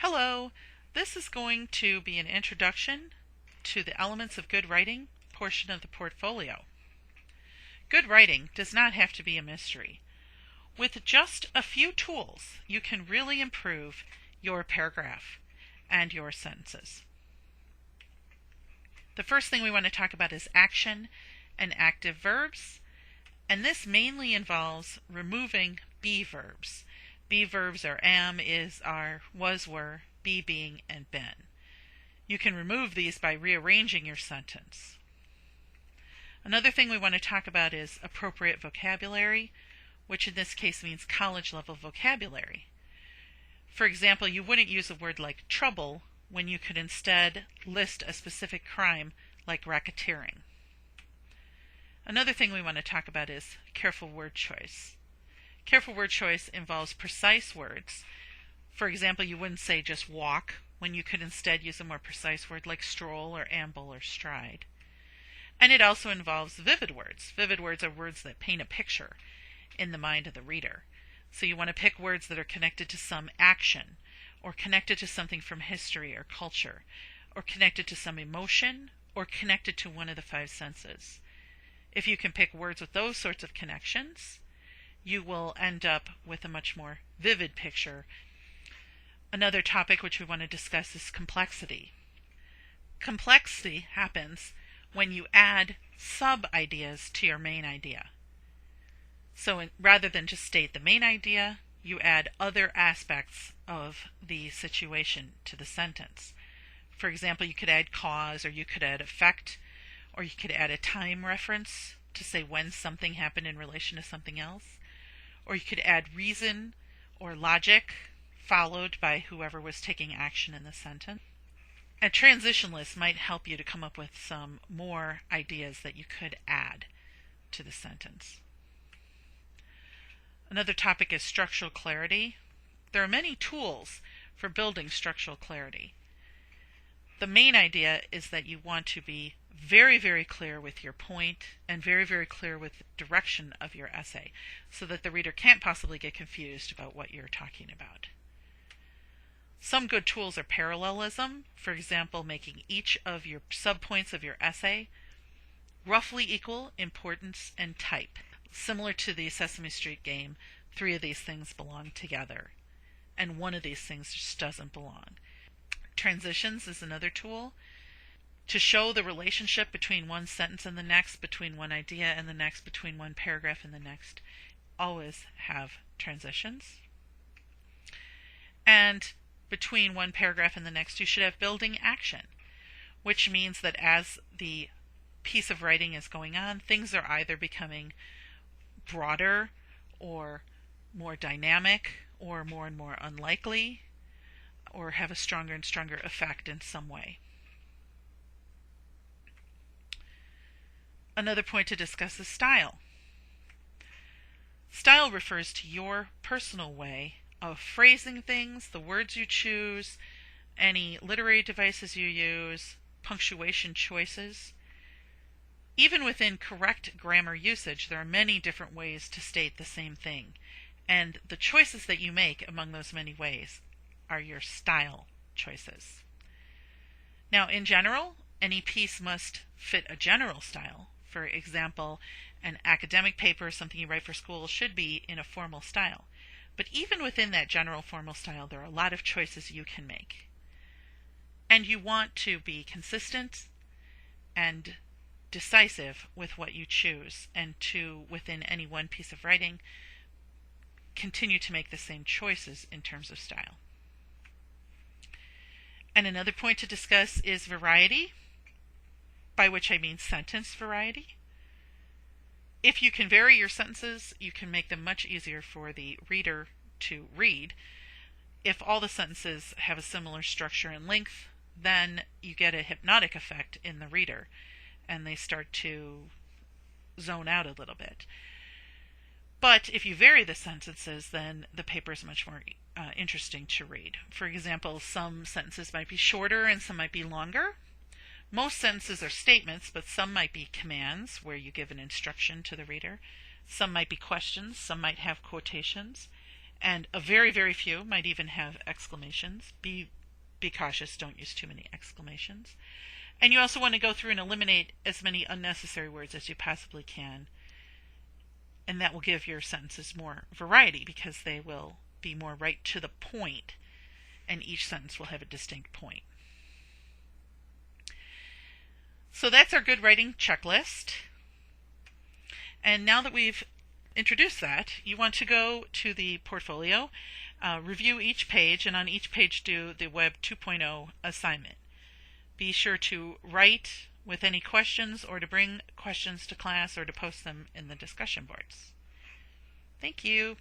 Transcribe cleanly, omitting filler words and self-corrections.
Hello, this is going to be an introduction to the elements of good writing portion of the portfolio. Good writing does not have to be a mystery. With just a few tools, you can really improve your paragraph and your sentences. The first thing we want to talk about is action and active verbs, and this mainly involves removing be verbs. Be verbs are am, is, are, was, were, be, being, and been. You can remove these by rearranging your sentence. Another thing we want to talk about is appropriate vocabulary, which in this case means college-level vocabulary. For example, you wouldn't use a word like trouble when you could instead list a specific crime like racketeering. Another thing we want to talk about is careful word choice. Careful word choice involves precise words. For example, you wouldn't say just walk when you could instead use a more precise word like stroll or amble or stride. And it also involves vivid words. Vivid words are words that paint a picture in the mind of the reader. So you want to pick words that are connected to some action, or connected to something from history or culture, or connected to some emotion, or connected to one of the five senses. If you can pick words with those sorts of connections, you will end up with a much more vivid picture. Another topic which we want to discuss is complexity. Complexity happens when you add sub-ideas to your main idea. So rather than just state the main idea, you add other aspects of the situation to the sentence. For example, you could add cause, or you could add effect, or you could add a time reference to say when something happened in relation to something else. Or you could add reason or logic followed by whoever was taking action in the sentence. A transition list might help you to come up with some more ideas that you could add to the sentence. Another topic is structural clarity. There are many tools for building structural clarity. The main idea is that you want to be very, very clear with your point and very, very clear with the direction of your essay so that the reader can't possibly get confused about what you're talking about. Some good tools are parallelism, for example, making each of your subpoints of your essay roughly equal importance and type. Similar to the Sesame Street game, three of these things belong together, and one of these things just doesn't belong. Transitions is another tool. To show the relationship between one sentence and the next, between one idea and the next, between one paragraph and the next, always have transitions. And between one paragraph and the next, you should have building action, which means that as the piece of writing is going on, things are either becoming broader or more dynamic or more and more unlikely or have a stronger and stronger effect in some way. Another point to discuss is style. Style refers to your personal way of phrasing things, the words you choose, any literary devices you use, punctuation choices. Even within correct grammar usage, there are many different ways to state the same thing, and the choices that you make among those many ways are your style choices. Now, in general, any piece must fit a general style. For example, an academic paper, something you write for school, should be in a formal style. But even within that general formal style, there are a lot of choices you can make. And you want to be consistent and decisive with what you choose, and to, within any one piece of writing, continue to make the same choices in terms of style. And another point to discuss is variety, by which I mean sentence variety. If you can vary your sentences, you can make them much easier for the reader to read. If all the sentences have a similar structure and length, then you get a hypnotic effect in the reader, and they start to zone out a little bit. But if you vary the sentences, then the paper is much more interesting to read. For example, some sentences might be shorter and some might be longer. Most sentences are statements, but some might be commands where you give an instruction to the reader. Some might be questions, some might have quotations, And a very, very few might even have exclamations. Be cautious, don't use too many exclamations. And you also want to go through and eliminate as many unnecessary words as you possibly can. And that will give your sentences more variety because they will be more right to the point, and each sentence will have a distinct point. So that's our good writing checklist. And now that we've introduced that, you want to go to the portfolio, review each page, and on each page do the Web 2.0 assignment. Be sure to write with any questions or to bring questions to class or to post them in the discussion boards. Thank you.